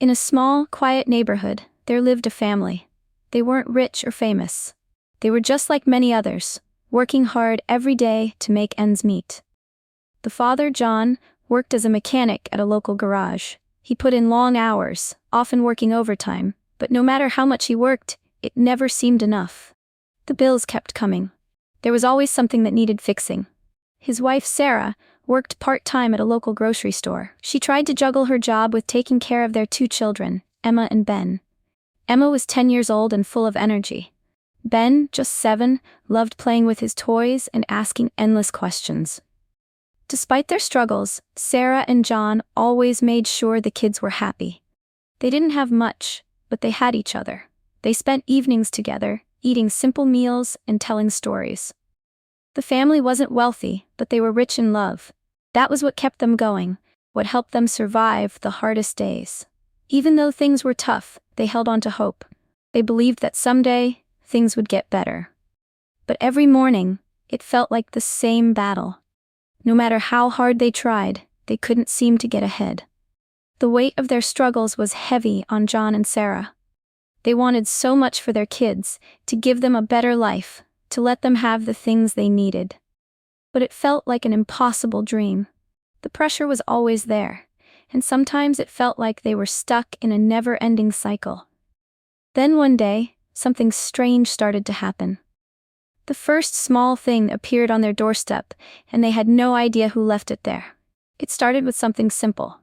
In a small, quiet neighborhood, there lived a family. They weren't rich or famous. They were just like many others, working hard every day to make ends meet. The father, John, worked as a mechanic at a local garage. He put in long hours, often working overtime, but no matter how much he worked, it never seemed enough. The bills kept coming. There was always something that needed fixing. His wife, Sarah, worked part-time at a local grocery store. She tried to juggle her job with taking care of their 2 children, Emma and Ben. Emma was 10 years old and full of energy. Ben, just 7, loved playing with his toys and asking endless questions. Despite their struggles, Sarah and John always made sure the kids were happy. They didn't have much, but they had each other. They spent evenings together, eating simple meals and telling stories. The family wasn't wealthy, but they were rich in love. That was what kept them going, what helped them survive the hardest days. Even though things were tough, they held on to hope. They believed that someday, things would get better. But every morning, it felt like the same battle. No matter how hard they tried, they couldn't seem to get ahead. The weight of their struggles was heavy on John and Sarah. They wanted so much for their kids, to give them a better life, to let them have the things they needed. But it felt like an impossible dream. The pressure was always there, and sometimes it felt like they were stuck in a never-ending cycle. Then one day, something strange started to happen. The first small thing appeared on their doorstep, and they had no idea who left it there. It started with something simple.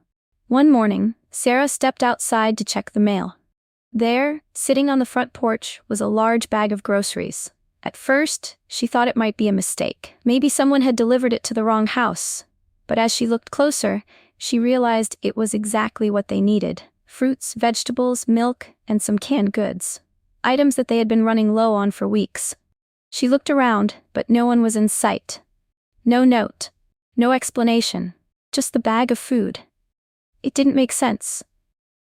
One morning, Sarah stepped outside to check the mail. There, sitting on the front porch, was a large bag of groceries. At first, she thought it might be a mistake. Maybe someone had delivered it to the wrong house. But as she looked closer, she realized it was exactly what they needed: fruits, vegetables, milk, and some canned goods. Items that they had been running low on for weeks. She looked around, but no one was in sight. No note. No explanation. Just the bag of food. It didn't make sense.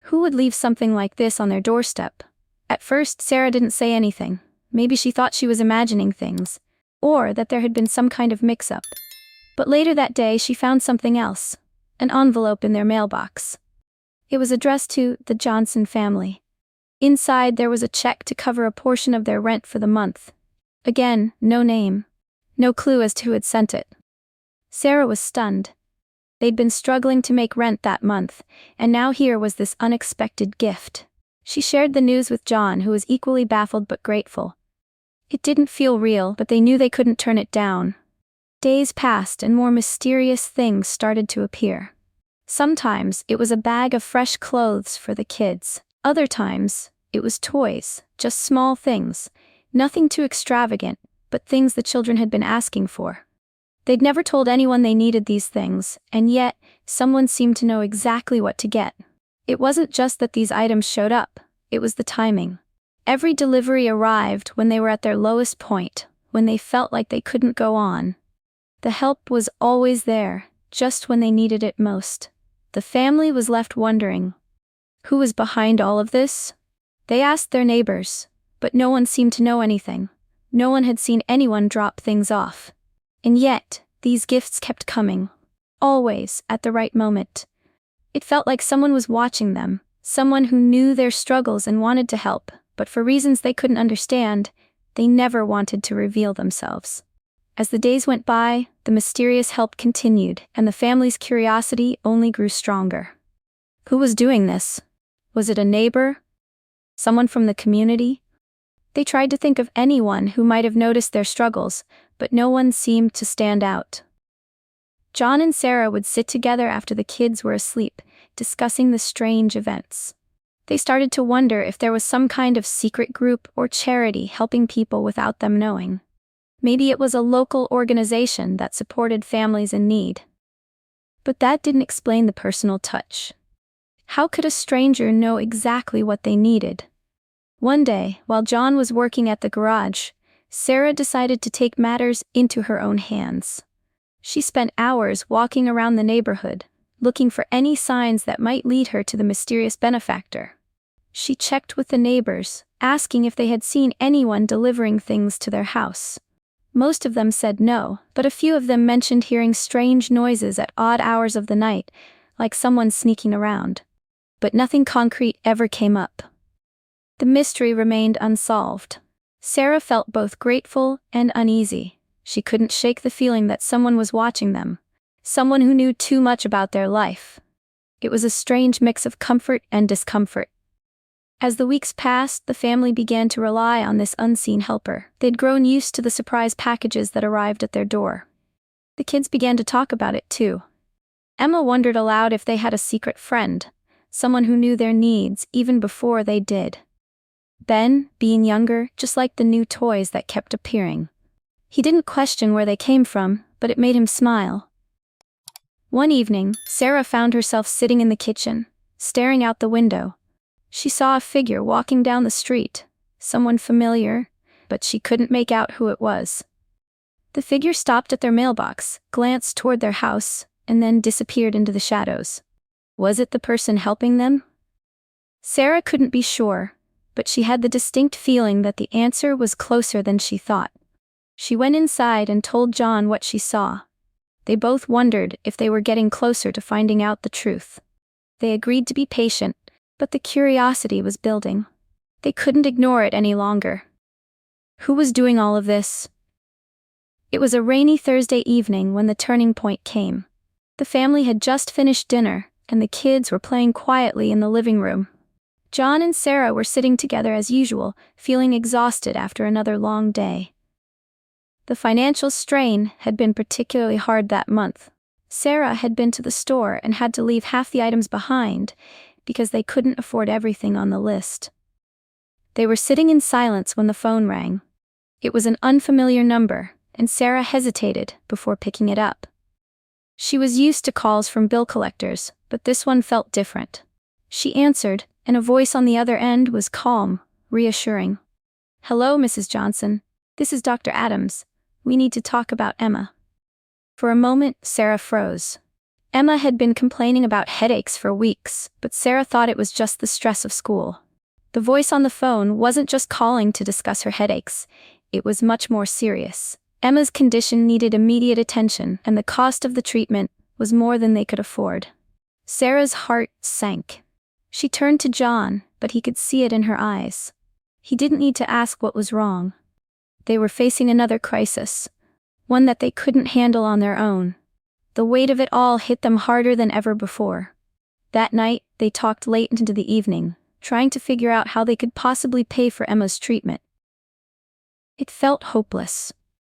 Who would leave something like this on their doorstep? At first, Sarah didn't say anything. Maybe she thought she was imagining things, or that there had been some kind of mix-up. But later that day, she found something else: an envelope in their mailbox. It was addressed to the Johnson family. Inside, there was a check to cover a portion of their rent for the month. Again, no name. No clue as to who had sent it. Sarah was stunned. They'd been struggling to make rent that month, and now here was this unexpected gift. She shared the news with John, who was equally baffled but grateful. It didn't feel real, but they knew they couldn't turn it down. Days passed and more mysterious things started to appear. Sometimes it was a bag of fresh clothes for the kids. Other times, it was toys, just small things, nothing too extravagant, but things the children had been asking for. They'd never told anyone they needed these things, and yet, someone seemed to know exactly what to get. It wasn't just that these items showed up, it was the timing. Every delivery arrived when they were at their lowest point, when they felt like they couldn't go on. The help was always there, just when they needed it most. The family was left wondering, who was behind all of this? They asked their neighbors, but no one seemed to know anything. No one had seen anyone drop things off. And yet, these gifts kept coming. Always, at the right moment. It felt like someone was watching them, someone who knew their struggles and wanted to help, but for reasons they couldn't understand, they never wanted to reveal themselves. As the days went by, the mysterious help continued, and the family's curiosity only grew stronger. Who was doing this? Was it a neighbor? Someone from the community? They tried to think of anyone who might have noticed their struggles, but no one seemed to stand out. John and Sarah would sit together after the kids were asleep, discussing the strange events. They started to wonder if there was some kind of secret group or charity helping people without them knowing. Maybe it was a local organization that supported families in need. But that didn't explain the personal touch. How could a stranger know exactly what they needed? One day, while John was working at the garage, Sarah decided to take matters into her own hands. She spent hours walking around the neighborhood, looking for any signs that might lead her to the mysterious benefactor. She checked with the neighbors, asking if they had seen anyone delivering things to their house. Most of them said no, but a few of them mentioned hearing strange noises at odd hours of the night, like someone sneaking around. but nothing concrete ever came up. The mystery remained unsolved. Sarah felt both grateful and uneasy. She couldn't shake the feeling that someone was watching them, someone who knew too much about their life. It was a strange mix of comfort and discomfort. As the weeks passed, the family began to rely on this unseen helper. They'd grown used to the surprise packages that arrived at their door. The kids began to talk about it too. Emma wondered aloud if they had a secret friend, someone who knew their needs even before they did. Ben, being younger, just liked the new toys that kept appearing. He didn't question where they came from, but it made him smile. One evening, Sarah found herself sitting in the kitchen, staring out the window. She saw a figure walking down the street, someone familiar, but she couldn't make out who it was. The figure stopped at their mailbox, glanced toward their house, and then disappeared into the shadows. Was it the person helping them? Sarah couldn't be sure, but she had the distinct feeling that the answer was closer than she thought. She went inside and told John what she saw. They both wondered if they were getting closer to finding out the truth. They agreed to be patient, but the curiosity was building. They couldn't ignore it any longer. Who was doing all of this? It was a rainy Thursday evening when the turning point came. The family had just finished dinner, and the kids were playing quietly in the living room. John and Sarah were sitting together as usual, feeling exhausted after another long day. The financial strain had been particularly hard that month. Sarah had been to the store and had to leave half the items behind because they couldn't afford everything on the list. They were sitting in silence when the phone rang. It was an unfamiliar number, and Sarah hesitated before picking it up. She was used to calls from bill collectors, but this one felt different. She answered, and a voice on the other end was calm, reassuring. "Hello, Mrs. Johnson. This is Dr. Adams. We need to talk about Emma." For a moment, Sarah froze. Emma had been complaining about headaches for weeks, but Sarah thought it was just the stress of school. The voice on the phone wasn't just calling to discuss her headaches. It was much more serious. Emma's condition needed immediate attention, and the cost of the treatment was more than they could afford. Sarah's heart sank. She turned to John, but he could see it in her eyes. He didn't need to ask what was wrong. They were facing another crisis, one that they couldn't handle on their own. The weight of it all hit them harder than ever before. That night, they talked late into the evening, trying to figure out how they could possibly pay for Emma's treatment. It felt hopeless.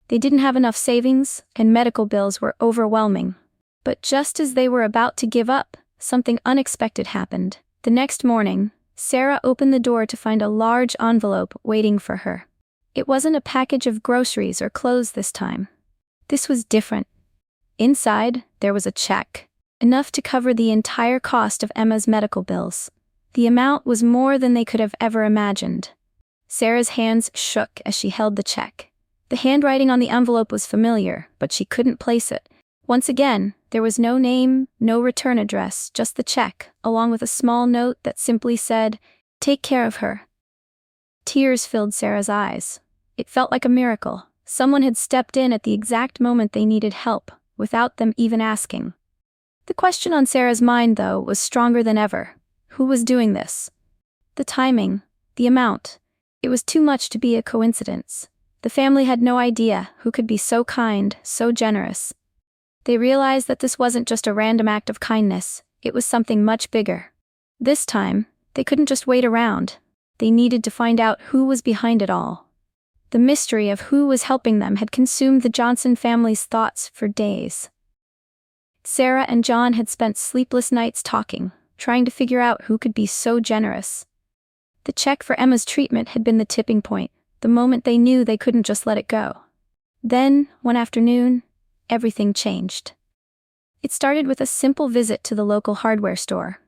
They didn't have enough savings, and medical bills were overwhelming. But just as they were about to give up, something unexpected happened. The next morning, Sarah opened the door to find a large envelope waiting for her. It wasn't a package of groceries or clothes this time. This was different. Inside, there was a check, enough to cover the entire cost of Emma's medical bills. The amount was more than they could have ever imagined. Sarah's hands shook as she held the check. The handwriting on the envelope was familiar, but she couldn't place it. Once again, there was no name, no return address, just the check, along with a small note that simply said, "Take care of her." Tears filled Sarah's eyes. It felt like a miracle. Someone had stepped in at the exact moment they needed help, without them even asking. The question on Sarah's mind, though, was stronger than ever. Who was doing this? The timing, the amount. It was too much to be a coincidence. The family had no idea who could be so kind, so generous. They realized that this wasn't just a random act of kindness, it was something much bigger. This time, they couldn't just wait around. They needed to find out who was behind it all. The mystery of who was helping them had consumed the Johnson family's thoughts for days. Sarah and John had spent sleepless nights talking, trying to figure out who could be so generous. The check for Emma's treatment had been the tipping point, the moment they knew they couldn't just let it go. Then, one afternoon, everything changed. It started with a simple visit to the local hardware store.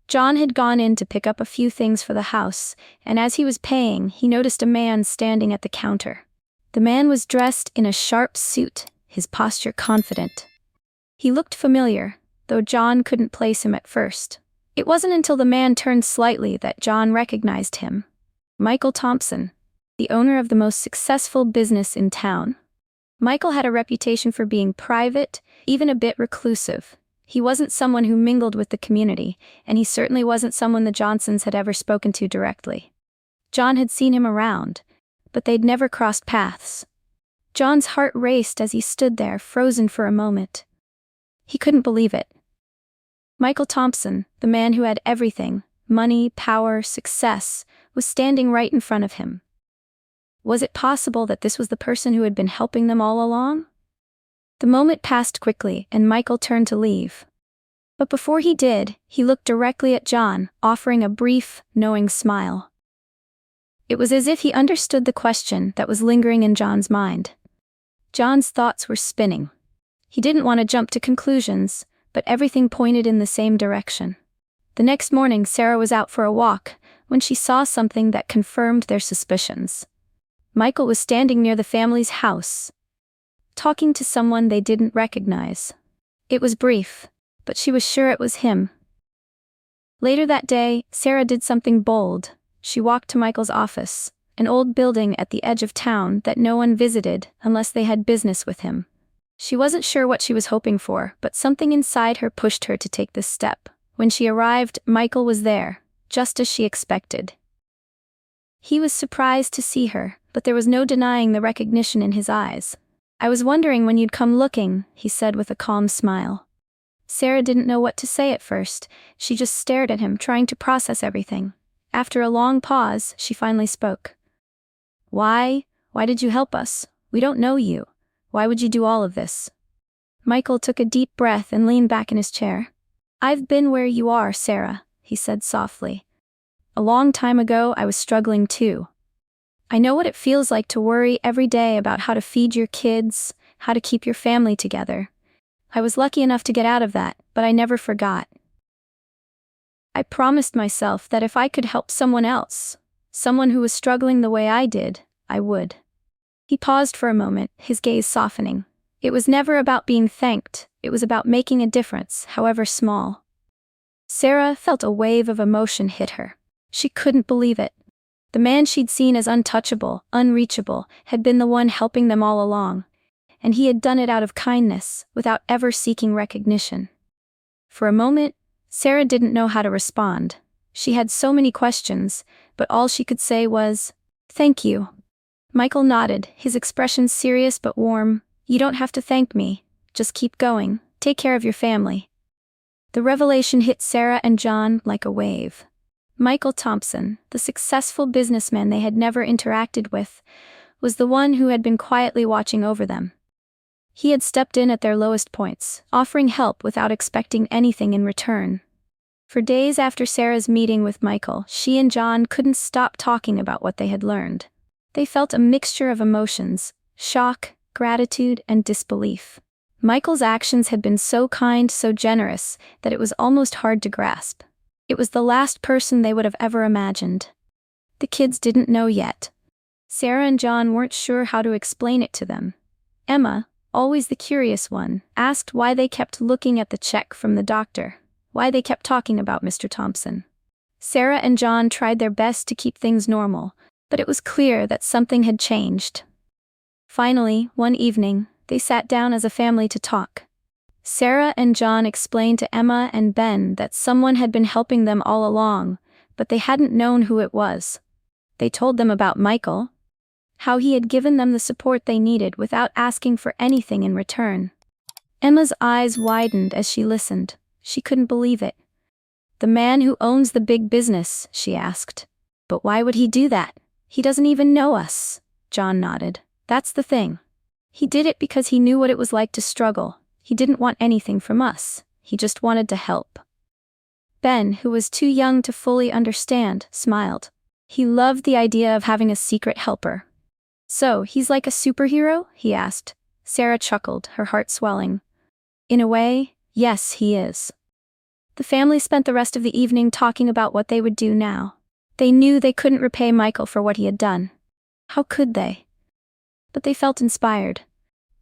John had gone in to pick up a few things for the house, and as he was paying, he noticed a man standing at the counter. The man was dressed in a sharp suit, his posture confident. He looked familiar, though John couldn't place him at first. It wasn't until the man turned slightly that John recognized him. Michael Thompson, the owner of the most successful business in town. Michael had a reputation for being private, even a bit reclusive. He wasn't someone who mingled with the community, and he certainly wasn't someone the Johnsons had ever spoken to directly. John had seen him around, but they'd never crossed paths. John's heart raced as he stood there, frozen for a moment. He couldn't believe it. Michael Thompson, the man who had everything, money, power, success, was standing right in front of him. Was it possible that this was the person who had been helping them all along? The moment passed quickly, and Michael turned to leave. But before he did, he looked directly at John, offering a brief, knowing smile. It was as if he understood the question that was lingering in John's mind. John's thoughts were spinning. He didn't want to jump to conclusions, but everything pointed in the same direction. The next morning, Sarah was out for a walk when she saw something that confirmed their suspicions. Michael was standing near the family's house, talking to someone they didn't recognize. It was brief, but she was sure it was him. Later that day, Sarah did something bold. She walked to Michael's office, an old building at the edge of town that no one visited unless they had business with him. She wasn't sure what she was hoping for, but something inside her pushed her to take this step. When she arrived, Michael was there, just as she expected. He was surprised to see her, but there was no denying the recognition in his eyes. "I was wondering when you'd come looking," he said with a calm smile. Sarah didn't know what to say at first. She just stared at him, trying to process everything. After a long pause, she finally spoke. Why did you help us? We don't know you. Why would you do all of this?" Michael took a deep breath and leaned back in his chair. "I've been where you are, Sarah," he said softly. "A long time ago, I was struggling too. I know what it feels like to worry every day about how to feed your kids, how to keep your family together. I was lucky enough to get out of that, but I never forgot. I promised myself that if I could help someone else, someone who was struggling the way I did, I would." He paused for a moment, his gaze softening. It was never about being thanked, it was about making a difference, however small. Sarah felt a wave of emotion hit her. She couldn't believe it. The man she'd seen as untouchable, unreachable, had been the one helping them all along, and he had done it out of kindness, without ever seeking recognition. For a moment, Sarah didn't know how to respond. She had so many questions, but all she could say was, "Thank you." Michael nodded, his expression serious but warm. "You don't have to thank me. Just keep going. Take care of your family." The revelation hit Sarah and John like a wave. Michael Thompson, the successful businessman they had never interacted with, was the one who had been quietly watching over them. He had stepped in at their lowest points, offering help without expecting anything in return. For days after Sarah's meeting with Michael, she and John couldn't stop talking about what they had learned. They felt a mixture of emotions: shock, gratitude, and disbelief. Michael's actions had been so kind, so generous, that it was almost hard to grasp. It was the last person they would have ever imagined. The kids didn't know yet. Sarah and John weren't sure how to explain it to them. Emma, always the curious one, asked why they kept looking at the check from the doctor, why they kept talking about Mr. Thompson. Sarah and John tried their best to keep things normal, but it was clear that something had changed. Finally, one evening, they sat down as a family to talk. Sarah and John explained to Emma and Ben that someone had been helping them all along, but they hadn't known who it was. They told them about Michael, how he had given them the support they needed without asking for anything in return. Emma's eyes widened as she listened. She couldn't believe it. "The man who owns the big business," she asked. "But why would he do that? He doesn't even know us." John nodded. "That's the thing. He did it because he knew what it was like to struggle. He didn't want anything from us. He just wanted to help." Ben, who was too young to fully understand, smiled. He loved the idea of having a secret helper. "So, he's like a superhero?" he asked. Sarah chuckled, her heart swelling. "In a way, yes, he is." The family spent the rest of the evening talking about what they would do now. They knew they couldn't repay Michael for what he had done. How could they? But they felt inspired.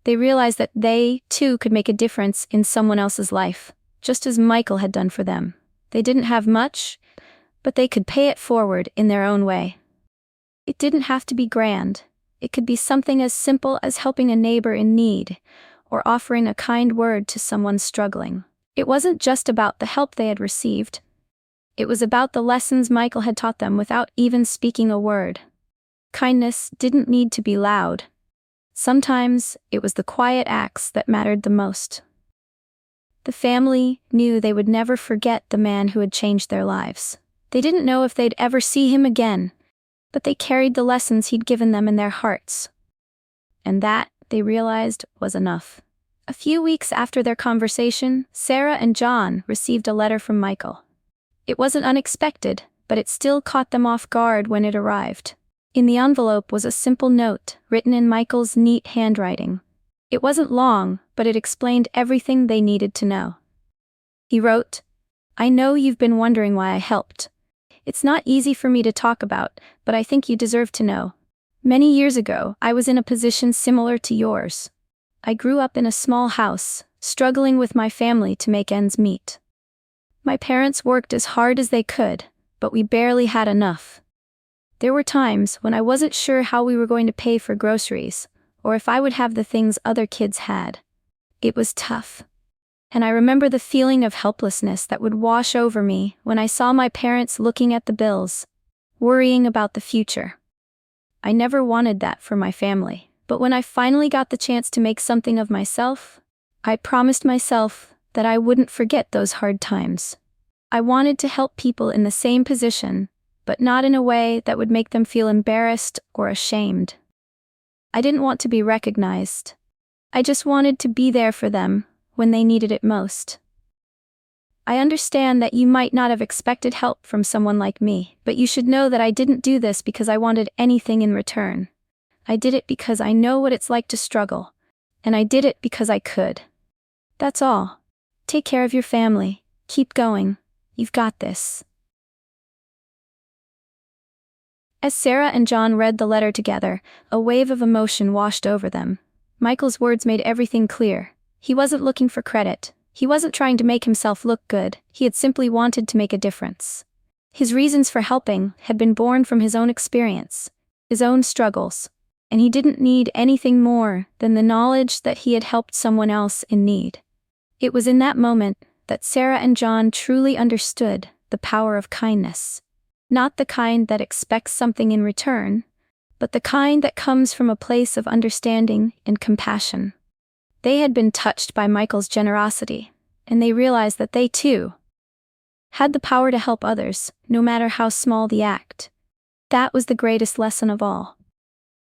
They realized that they, too, could make a difference in someone else's life, just as Michael had done for them. They didn't have much, but they could pay it forward in their own way. It didn't have to be grand. It could be something as simple as helping a neighbor in need, or offering a kind word to someone struggling. It wasn't just about the help they had received. It was about the lessons Michael had taught them without even speaking a word. Kindness didn't need to be loud. Sometimes it was the quiet acts that mattered the most. The family knew they would never forget the man who had changed their lives. They didn't know if they'd ever see him again, but they carried the lessons he'd given them in their hearts. And that, they realized, was enough. A few weeks after their conversation, Sarah and John received a letter from Michael. It wasn't unexpected, but it still caught them off guard when it arrived. In the envelope was a simple note, written in Michael's neat handwriting. It wasn't long, but it explained everything they needed to know. He wrote, "I know you've been wondering why I helped. It's not easy for me to talk about, but I think you deserve to know. Many years ago, I was in a position similar to yours. I grew up in a small house, struggling with my family to make ends meet. My parents worked as hard as they could, but we barely had enough. There were times when I wasn't sure how we were going to pay for groceries, or if I would have the things other kids had. It was tough. And I remember the feeling of helplessness that would wash over me when I saw my parents looking at the bills, worrying about the future. I never wanted that for my family, but when I finally got the chance to make something of myself, I promised myself that I wouldn't forget those hard times. I wanted to help people in the same position, but not in a way that would make them feel embarrassed or ashamed. I didn't want to be recognized. I just wanted to be there for them when they needed it most. I understand that you might not have expected help from someone like me, but you should know that I didn't do this because I wanted anything in return. I did it because I know what it's like to struggle, and I did it because I could. That's all. Take care of your family. Keep going. You've got this." As Sarah and John read the letter together, a wave of emotion washed over them. Michael's words made everything clear. He wasn't looking for credit. He wasn't trying to make himself look good. He had simply wanted to make a difference. His reasons for helping had been born from his own experience, his own struggles, and he didn't need anything more than the knowledge that he had helped someone else in need. It was in that moment that Sarah and John truly understood the power of kindness. Not the kind that expects something in return, but the kind that comes from a place of understanding and compassion. They had been touched by Michael's generosity, and they realized that they, too, had the power to help others, no matter how small the act. That was the greatest lesson of all.